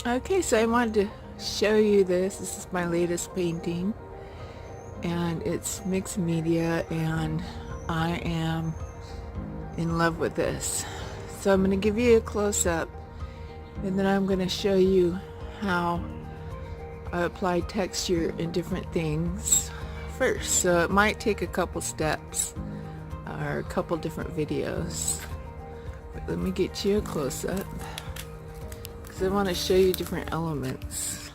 Okay, so I wanted to show you this. This is my latest painting, and it's mixed media, and I am in love with this. So I'm going to give you a close-up, and then I'm going to show you how I apply texture in different things first. So it might take a couple steps or a couple different videos. But let me get you a close-up, because I want to show you different elements.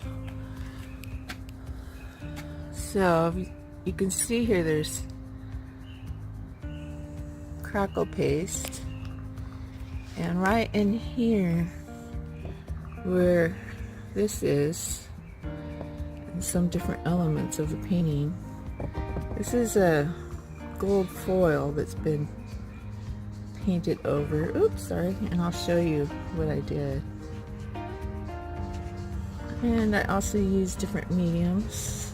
So you can see here there's crackle paste, and right in here where this is, and some different elements of the painting, this is a gold foil that's been painted over. Oops, sorry. And I'll show you what I did. And I also used different mediums.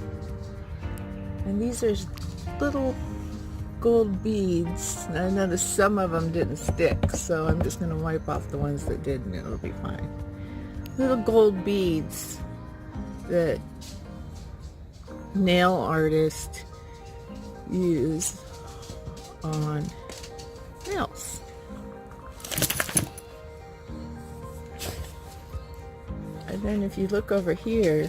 And these are little gold beads. I noticed some of them didn't stick, so I'm just going to wipe off the ones that did and it'll be fine. Little gold beads that nail artists use on nails. And then if you look over here,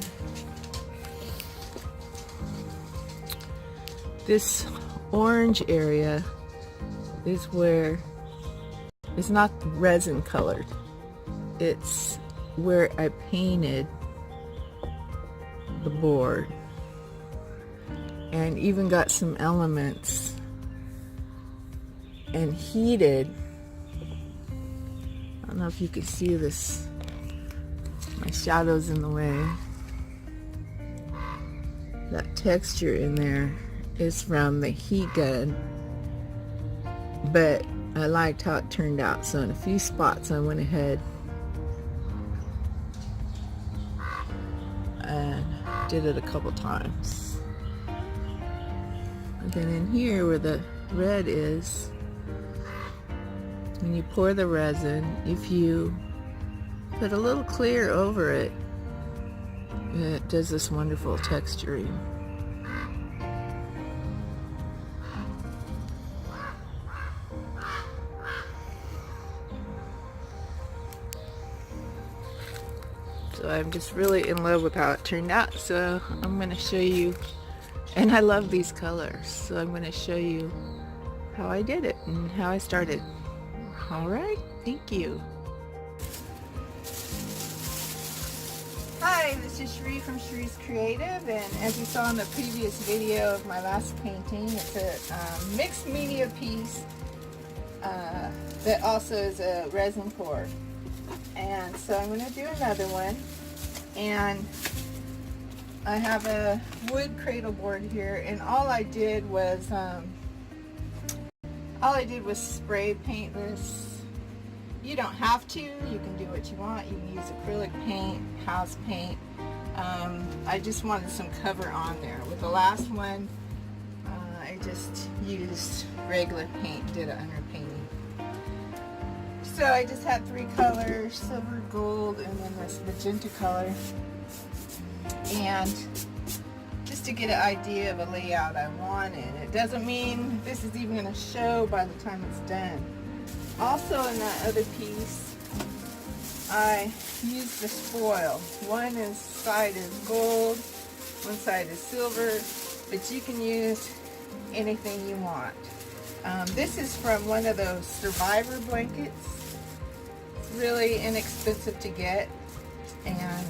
this orange area is where it's not resin colored. It's where I painted the board and even got some elements and heated. I don't know if you can see this. My shadow's in the way. That texture in there is from the heat gun, but I liked how it turned out, so in a few spots I went ahead and did it a couple times. And then in here where the red is, when you pour the resin, if you put a little clear over it, it does this wonderful texturing. So I'm just really in love with how it turned out. So I'm going to show you, and I love these colors, so I'm going to show you how I did it and how I started. Alright, thank you. Hi, this is Sheree from Sheree's Creative, and as you saw in the previous video of my last painting, it's a mixed media piece that also is a resin pour. And so I'm going to do another one, and I have a wood cradle board here, and all I did was spray paint this. You don't have to. You can do what you want. You can use acrylic paint, house paint. I just wanted some cover on there. With the last one, I just used regular paint, did an underpainting. So I just had three colors, silver, gold, and then this magenta color. And just to get an idea of a layout I wanted. It doesn't mean this is even going to show by the time it's done. Also in that other piece, I used this foil. One side is gold, one side is silver, but you can use anything you want. This is from one of those survivor blankets. It's really inexpensive to get, and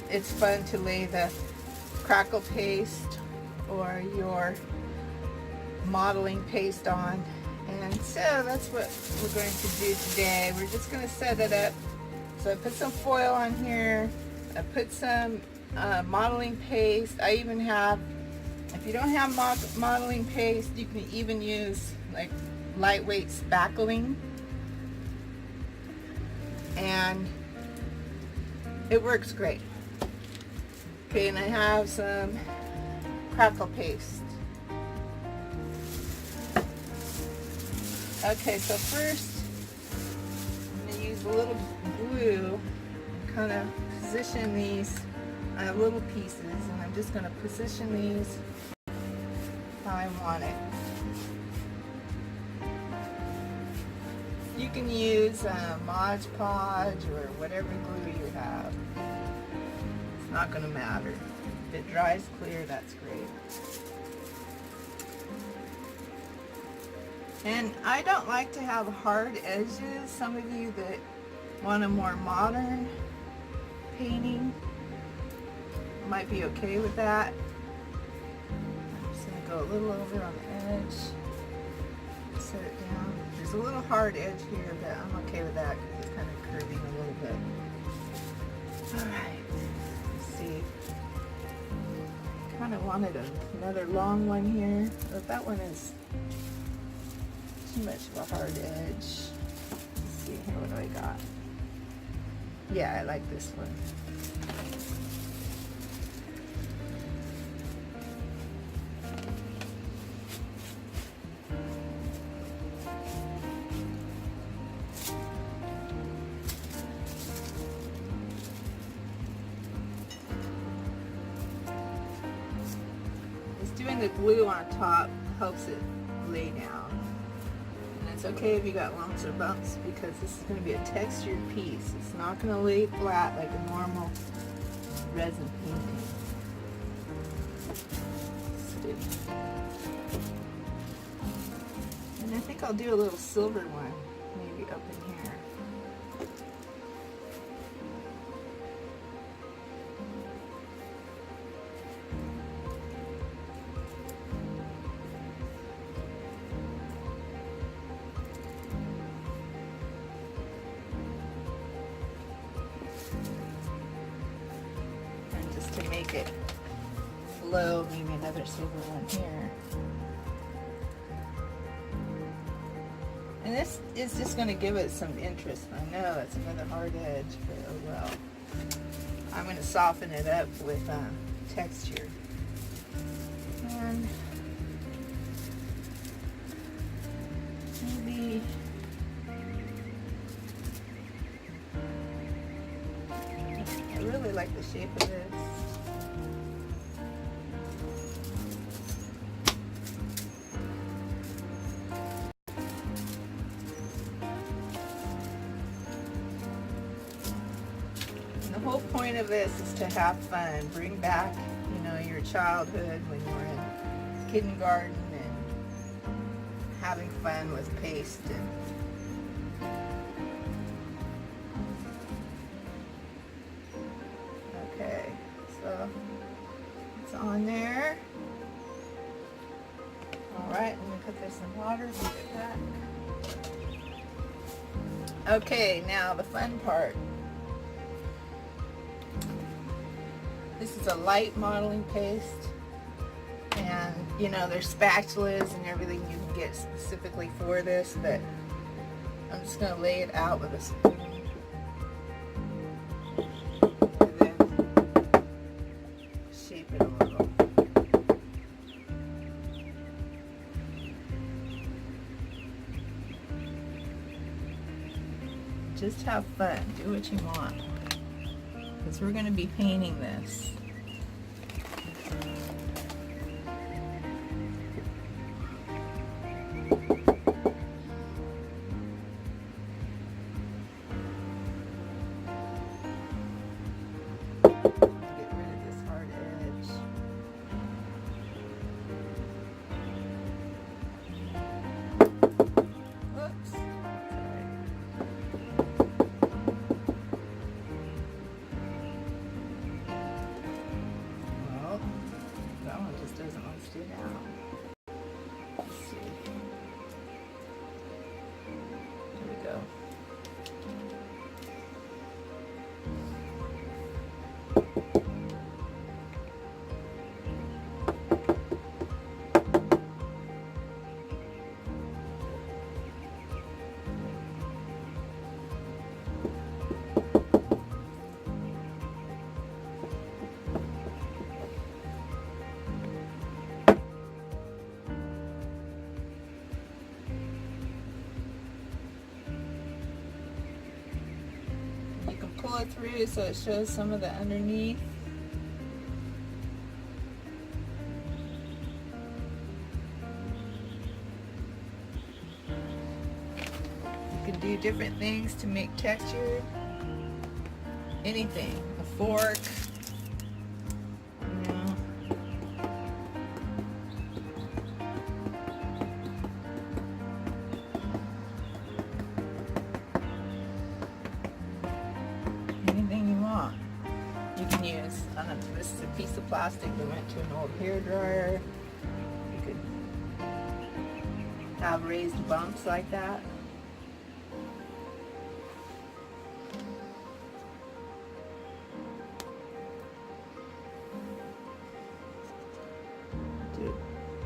it's fun to lay the crackle paste or your modeling paste on. And so that's what we're going to do today. We're just going to set it up. So I put some foil on here. I put some modeling paste. I even have, if you don't have modeling paste, you can even use like lightweight spackling. And it works great. Okay, and I have some crackle paste. Okay, so first I'm going to use a little glue, kind of position these little pieces, and I'm just going to position these how I want it. You can use Mod Podge or whatever glue you have. It's not going to matter. If it dries clear, that's great. And I don't like to have hard edges. Some of you that want a more modern painting might be okay with that. I'm just going to go a little over on the edge. Set it down. There's a little hard edge here, but I'm okay with that because it's kind of curving a little bit. Alright, let's see. Kind of wanted another long one here, but that one is too much of a hard edge. Let's see here, what do I got? Yeah, I like this one. Doing the glue on top helps it lay down. And it's okay if you got lumps or bumps because this is going to be a textured piece. It's not going to lay flat like a normal resin painting. And I think I'll do a little silver one, maybe up in here. To make it flow, maybe another silver one here. And this is just going to give it some interest. I know it's another hard edge, but oh well. I'm going to soften it up with texture. And maybe I really like the shape of this. The whole point of this is to have fun. Bring back, you know, your childhood when you were in kindergarten and having fun with paste. And okay, so it's on there. All right, I'm gonna put this in water. Okay, now the fun part. This is a light modeling paste, and you know there's spatulas and everything you can get specifically for this, but I'm just going to lay it out with a spoon and then shape it a little. Just have fun, do what you want, because we're going to be painting this. pull it through so it shows some of the underneath. You can do different things to make texture. Anything, a fork, you know. Anything you want. You can use, this is a piece of plastic that went to an old hair dryer. You could have raised bumps like that.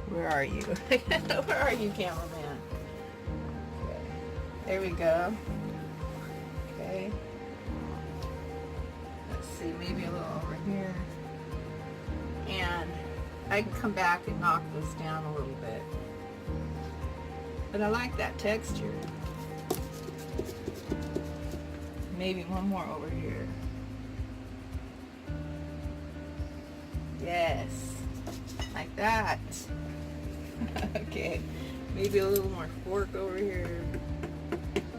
Where are you? Where are you, cameraman? Okay. There we go. Okay. Let's see, maybe a little over here. And I can come back and knock this down a little bit. But I like that texture. Maybe one more over here. Yes. Like that. Okay, maybe a little more fork over here. Maybe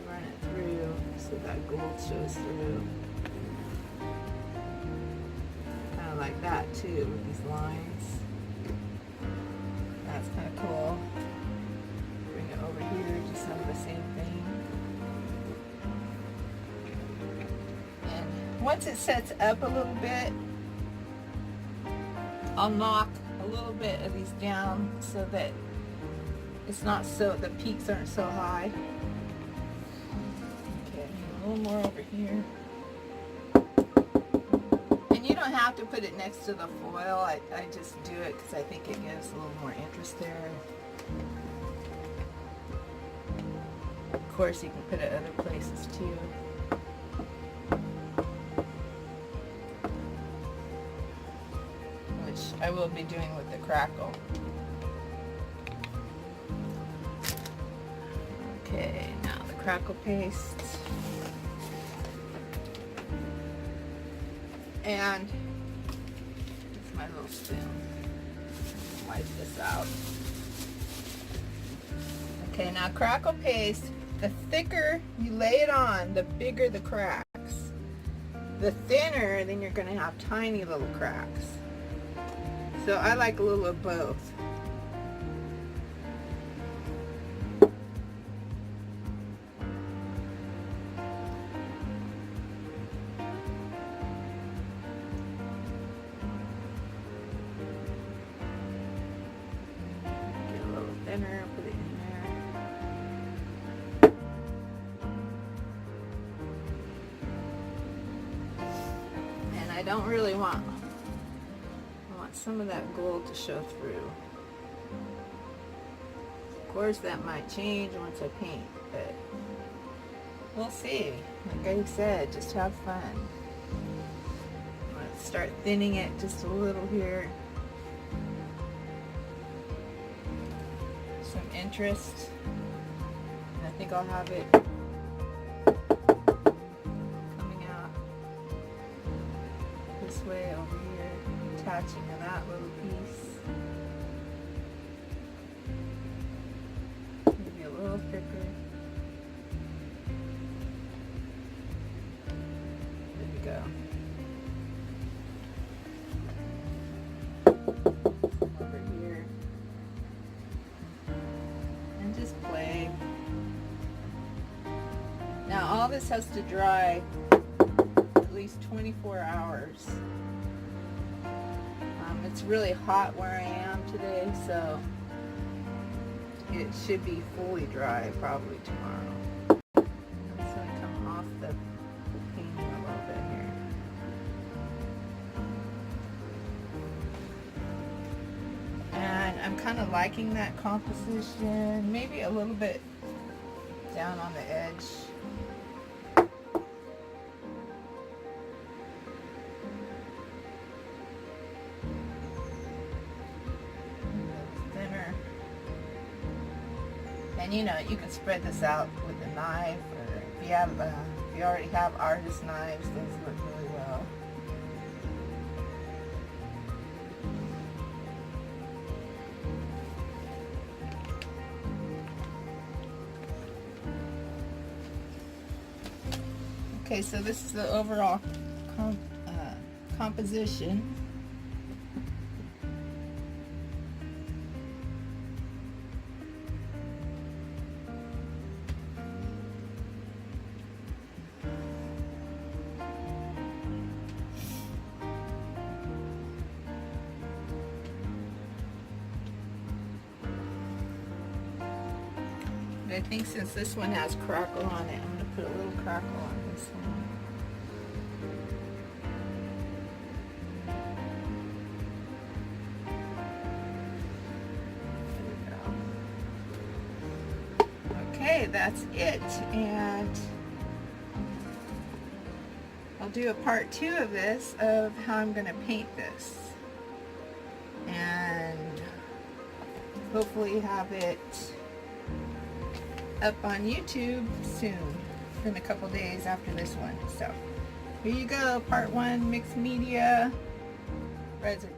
run it through so that gold shows through. Kind of like that too, with these lines. That's kind of cool. Bring it over here, do some of the same thing. And once it sets up a little bit, I'll knock a little bit of these down so that it's not so, the peaks aren't so high. Okay, a little more over here. And you don't have to put it next to the foil. I just do it because I think it gives a little more interest there. Of course, you can put it other places too. I will be doing with the crackle. Okay, now the crackle paste. And it's my little spoon. Wipe this out. Okay, now crackle paste, the thicker you lay it on, the bigger the cracks. The thinner, then you're going to have tiny little cracks. So I like a little of both. Get a little thinner, put it in there. And I don't really want some of that gold to show through. Of course that might change once I paint, but we'll see. Like I said, just have fun. Let's start thinning it just a little here. Some interest. And I think I'll have it coming out this way over here, attaching to that little piece. Maybe a little thicker. There we go. Over here. And just play. Now all this has to dry at least 24 hours. It's really hot where I am today, so it should be fully dry probably tomorrow. I'm just going to come off the painting a little bit here. And I'm kind of liking that composition, maybe a little bit down on the edge. And you know, you can spread this out with a knife, or if you already have artist knives, those work really well. Okay, so this is the overall composition. But I think since this one has crackle on it, I'm going to put a little crackle on this one. Okay, that's it, and I'll do a part 2 of this, of how I'm going to paint this, and hopefully have it up on YouTube soon, in a couple days after this one. So here you go, part 1, mixed media, resin.